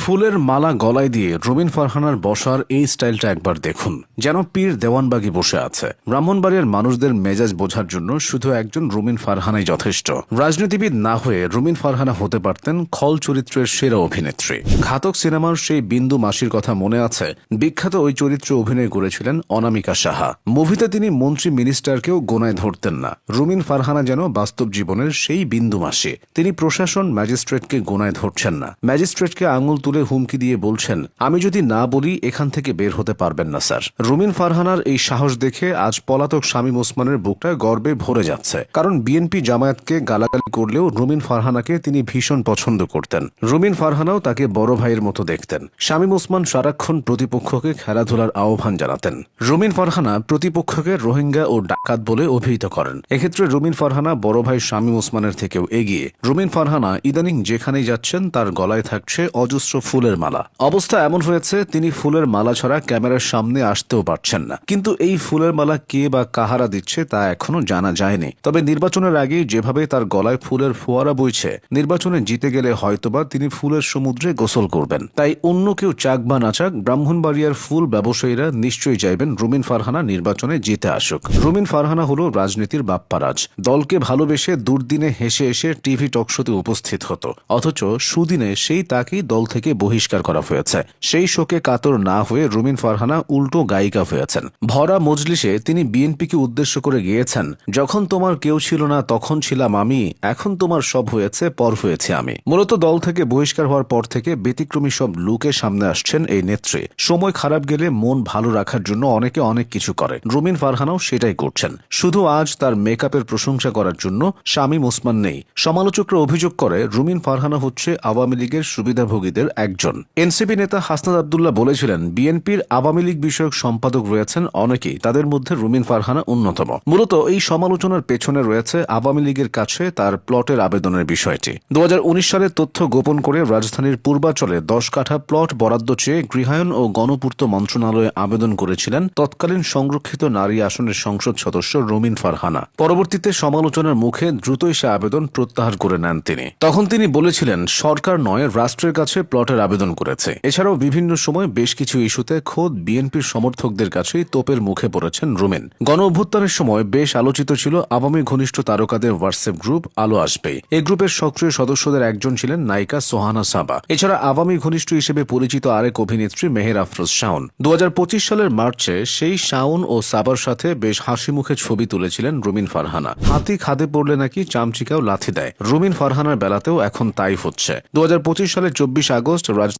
ফুলের মালা গলায় দিয়ে রুমিন ফারহানার বসার এই স্টাইলটা একবার দেখুন, যেন পীর দেওয়ানবাগী বসে আছে। ব্রাহ্মণবাড়িয়ার মানুষদের মেজাজ বোঝার জন্য শুধু একজন রুমিন ফারহানাই যথেষ্ট। রাজনীতিবিদ না হয়ে রুমিন ফারহানা হতে পারতেন খল চরিত্রের সেরা অভিনেত্রী। ঘাতক সিনেমার সেই বিন্দু মাসির কথা মনে আছে? বিখ্যাত ওই চরিত্রে অভিনয় করেছিলেন অনামিকা সাহা। মুভিতে তিনি মন্ত্রী মিনিস্টারকেও গোনায় ধরতেন না। রুমিন ফারহানা যেন বাস্তব জীবনের সেই বিন্দু মাসি। তিনি প্রশাসন ম্যাজিস্ট্রেটকে গোনায় ধরছেন না, ম্যাজিস্ট্রেটকে আঙুল তুলে হুমকি দিয়ে বলছেন, আমি যদি না বলি এখান থেকে বের হতে পারবেন না স্যার। রুমিন ফারহানার এই সাহস দেখে আজ পলাতক শামীম ওসমানের বুকটা গর্বে ভরে যাচ্ছে। কারণ বিএনপি জামায়াতকে গালাগালি করলেও রুমিন ফারহানাকে তিনি ভীষণ পছন্দ করতেন। রুমিন ফারহানাও তাকে বড় ভাইয়ের মতো দেখতেন। শামীম ওসমান সারাক্ষণ প্রতিপক্ষকে খেলাধুলার আহ্বান জানাতেন। রুমিন ফারহানা প্রতিপক্ষকে রোহিঙ্গা ও ডাকাত বলে অভিহিত করেন। এক্ষেত্রে রুমিন ফারহানা বড় ভাই শামীম ওসমানের থেকেও এগিয়ে। রুমিন ফারহানা ইদানিং যেখানেই যাচ্ছেন তার গলায় থাকছে অজস্র ফুলের মালা। অবস্থা এমন হয়েছে তিনি ফুলের মালা ছাড়া ক্যামেরার সামনে আসতেও পারছেন না। কিন্তু এই ফুলের মালা কে বা কাহারা দিচ্ছে তা এখনো জানা যায়নি। তবে নির্বাচনের আগেই যেভাবে তার গলায় ফুলের ফোয়ারা বইছে, নির্বাচনে জিতে গেলে হয়তোবা তিনি ফুলের সমুদ্রে গোসল করবেন। তাই অন্য কেউ চাক বা না চাক, ব্রাহ্মণবাড়িয়ার ফুল ব্যবসায়ীরা নিশ্চয়ই চাইবেন রুমিন ফারহানা নির্বাচনে জিতে আসুক। রুমিন ফারহানা হল রাজনীতির বাপ্পারাজ। দলকে ভালোবেসে দুর্দিনে হেসে এসে টিভি টকশোতে উপস্থিত হতো, অথচ সুদিনে সেই তাকেই দল থেকে বহিষ্কার করা হয়েছে। সেই শোকে কাতর না হয়ে রুমিন ফারহানা উল্টো গায়িকা হয়েছেন। ভরা মজলিসে তিনি বিএনপিকে উদ্দেশ্য করে গিয়েছেন, যখন তোমার কেউ ছিল না তখন ছিলাম আমি, এখন তোমার সব হয়েছে পর হয়েছে আমি। মূলত দল থেকে বহিষ্কার হওয়ার পর থেকে ব্যতিক্রমী সব লুকে সামনে আসছেন এই নেত্রী। সময় খারাপ গেলে মন ভালো রাখার জন্য অনেকে অনেক কিছু করে, রুমিন ফারহানাও সেটাই করছেন। শুধু আজ তার মেকআপের প্রশংসা করার জন্য শামীম ওসমান নেই। সমালোচকরা অভিযোগ করে রুমিন ফারহানা হচ্ছে আওয়ামী লীগের সুবিধাভোগীদের একজন। এনসিপি নেতা হাসনাত আব্দুল্লাহ বলেছিলেন, বিএনপির আওয়ামী লীগ বিষয়ক সম্পাদক রয়েছেন অনেকেই, তাদের মধ্যে রুমিন ফারহানা অন্যতম। মূলত এই সমালোচনার পেছনে রয়েছে আওয়ামী লীগের কাছে তার প্লটের আবেদনের বিষয়টি। 2019 সালে তথ্য গোপন করে রাজধানীর পূর্বাঞ্চলে 10 কাঠা প্লট বরাদ্দ চেয়ে গৃহায়ন ও গণপূর্ত মন্ত্রণালয়ে আবেদন করেছিলেন তৎকালীন সংরক্ষিত নারী আসনের সংসদ সদস্য রুমিন ফারহানা। পরবর্তীতে সমালোচনার মুখে দ্রুতই সে আবেদন প্রত্যাহার করে নেন তিনি। তখন তিনি বলেছিলেন, সরকার নয় রাষ্ট্রের কাছে প্লটের আবেদন করেছে। এছাড়াও বিভিন্ন সময় বেশ কিছু ইস্যুতে খোদ বিএনপির সমর্থকদের কাছেই তোপের মুখে পড়েছেন রুমিন। গণ অভ্যুত্থানের সময় বেশ আলোচিত ছিল আওয়ামী ঘনিষ্ঠ তারকাদের হোয়াটসঅ্যাপ গ্রুপ আলো আসবে। এই গ্রুপের সক্রিয় সদস্যদের একজন ছিলেন নায়িকা সোহানা সাবা। এছাড়া আওয়ামী ঘনিষ্ঠ হিসেবে পরিচিত আরেক অভিনেত্রী মেহের আফরোজ শাওন। 2025 সালের মার্চে সেই শাওন ও সাবার সাথে বেশ হাসি মুখে ছবি তুলেছিলেন রুমিন ফারহানা। হাতি খাদে পড়লে নাকি চামচিকাও লাথি দেয়, রুমিন ফারহানার বেলাতেও এখন তাই হচ্ছে। 2025 সালের 24 আগস্ট